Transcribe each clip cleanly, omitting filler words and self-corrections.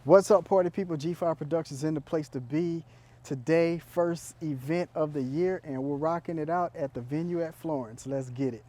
What's up, party people? G5 Productions in the place to be today. First event of the year, and we're rocking it out at the venue at Florance. Let's get it.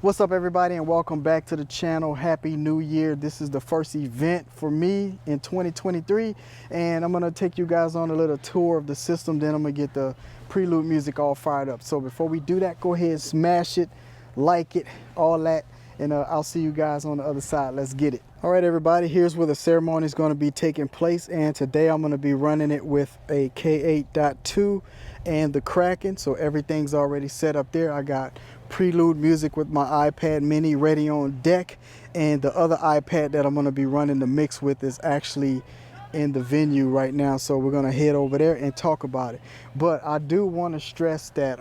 What's up, everybody, and welcome back to the channel. Happy New Year. This is the first event for me in 2023, and I'm gonna take you guys on a little tour of the system. Then I'm gonna get the prelude music all fired up. So before we do that, go ahead, smash it, like it, all that, and I'll see you guys on the other side. Let's get it. All right, everybody, here's where the ceremony is going to be taking place, and today I'm going to be running it with a K8.2 and the Kraken, so everything's already set up there. I got prelude music with my iPad mini ready on deck, and the other iPad that I'm going to be running the mix with is actually in the venue right now, so we're going to head over there and talk about it. But I do want to stress that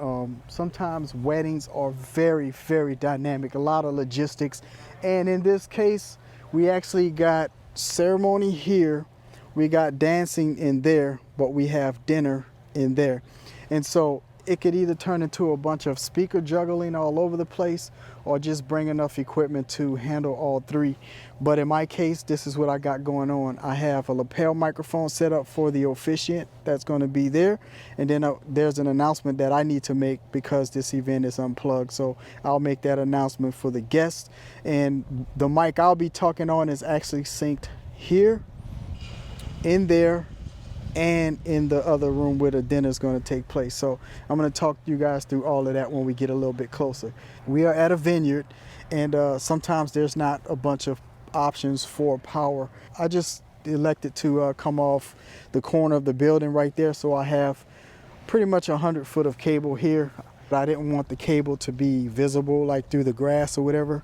sometimes weddings are very, very dynamic, a lot of logistics, and in this case we actually got ceremony here, we got dancing in there, but we have dinner in there. And so it could either turn into a bunch of speaker juggling all over the place or just bring enough equipment to handle all three. But in my case, this is what I got going on. I have a lapel microphone set up for the officiant that's going to be there. And then there's an announcement that I need to make because this event is unplugged. So I'll make that announcement for the guests. And the mic I'll be talking on is actually synced here, in there, and in the other room where the dinner is going to take place. So I'm going to talk you guys through all of that when we get a little bit closer. We are at a vineyard, and sometimes there's not a bunch of options for power. I just elected to come off the corner of the building right there, so I have pretty much 100 foot of cable here. I didn't want the cable to be visible like through the grass or whatever,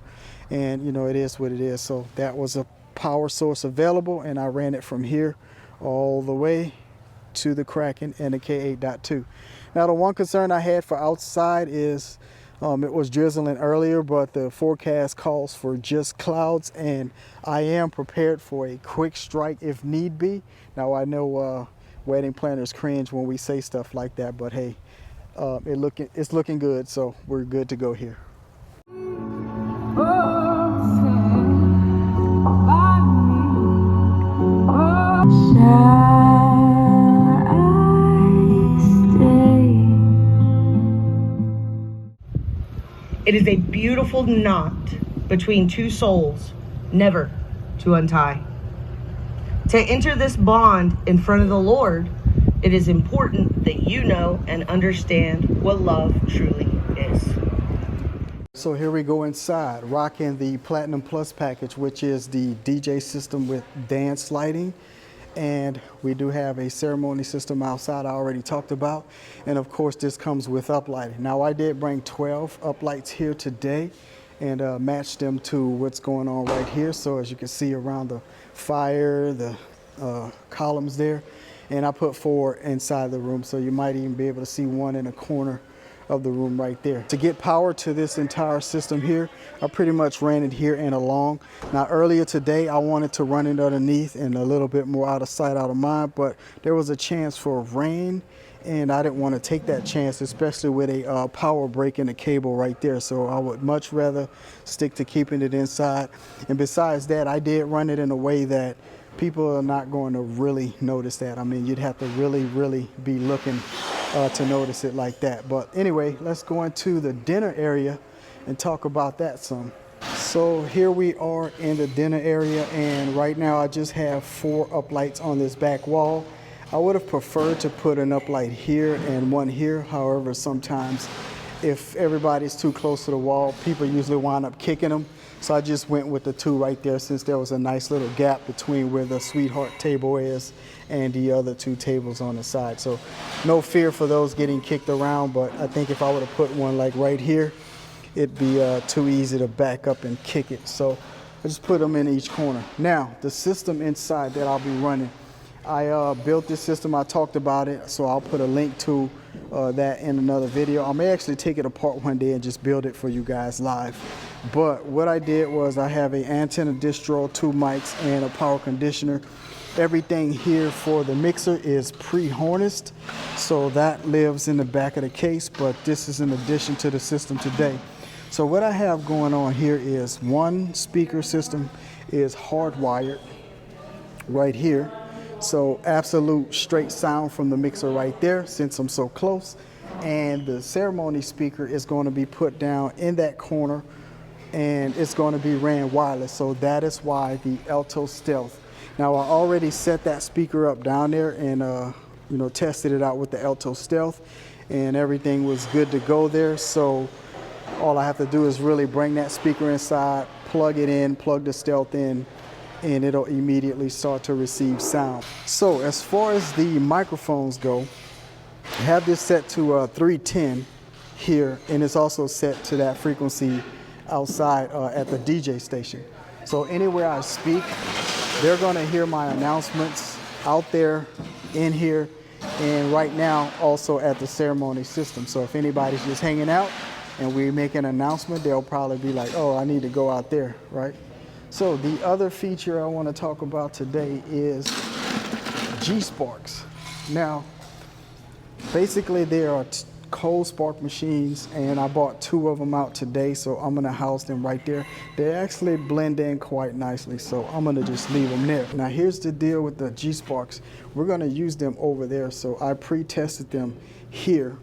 and you know, it is what it is. So that was a power source available, and I ran it from here all the way to the Kraken and the K8.2. Now, the one concern I had for outside is it was drizzling earlier, but the forecast calls for just clouds, and I am prepared for a quick strike if need be. Now, I know wedding planners cringe when we say stuff like that, but hey, it's looking good, so we're good to go here. It is a beautiful knot between two souls, never to untie. To enter this bond in front of the Lord, it is important that you know and understand what love truly is. So here we go inside, rocking the Platinum Plus package, which is the DJ system with dance lighting. And we do have a ceremony system outside I already talked about. And of course, this comes with uplighting. Now, I did bring 12 uplights here today and match them to what's going on right here. So as you can see around the fire, the columns there, and I put 4 inside the room. So you might even be able to see one in a corner of the room right there. To get power to this entire system here, I pretty much ran it here and along. Now, earlier today, I wanted to run it underneath and a little bit more out of sight, out of mind, but there was a chance for rain, and I didn't want to take that chance, especially with a power break in the cable right there. So I would much rather stick to keeping it inside. And besides that, I did run it in a way that people are not going to really notice that. I mean, you'd have to really, really be looking to notice it like that. But anyway, let's go into the dinner area and talk about that some. So here we are in the dinner area, and right now I just have 4 uplights on this back wall. I would have preferred to put an uplight here and one here. However, sometimes if everybody's too close to the wall, people usually wind up kicking them. So I just went with the 2 right there, since there was a nice little gap between where the sweetheart table is and the other 2 tables on the side. So no fear for those getting kicked around, but I think if I would have put one like right here, it'd be too easy to back up and kick it. So I just put them in each corner. Now, the system inside that I'll be running, I built this system, I talked about it, so I'll put a link to that in another video. I may actually take it apart one day and just build it for you guys live. But what I did was I have an antenna distro, 2 mics, and a power conditioner. Everything here for the mixer is pre-harnessed, so that lives in the back of the case, but this is in addition to the system today. So what I have going on here is 1 speaker system is hardwired right here. So absolute straight sound from the mixer right there since I'm so close. And the ceremony speaker is going to be put down in that corner, and it's going to be ran wireless. So that is why the Alto Stealth. Now I already set that speaker up down there and tested it out with the Alto Stealth, and everything was good to go there. So all I have to do is really bring that speaker inside, plug it in, plug the Stealth in, and it'll immediately start to receive sound. So as far as the microphones go, I have this set to 310 here, and it's also set to that frequency outside at the DJ station. So anywhere I speak, they're gonna hear my announcements out there, in here, and right now also at the ceremony system. So if anybody's just hanging out and we make an announcement, they'll probably be like, oh, I need to go out there, right? So the other feature I want to talk about today is Sparkx. Now, basically there are cold spark machines, and I bought 2 of them out today, so I'm gonna house them right there. They actually blend in quite nicely, so I'm gonna just leave them there. Now here's the deal with the Sparkx. We're gonna use them over there, so I pre-tested them here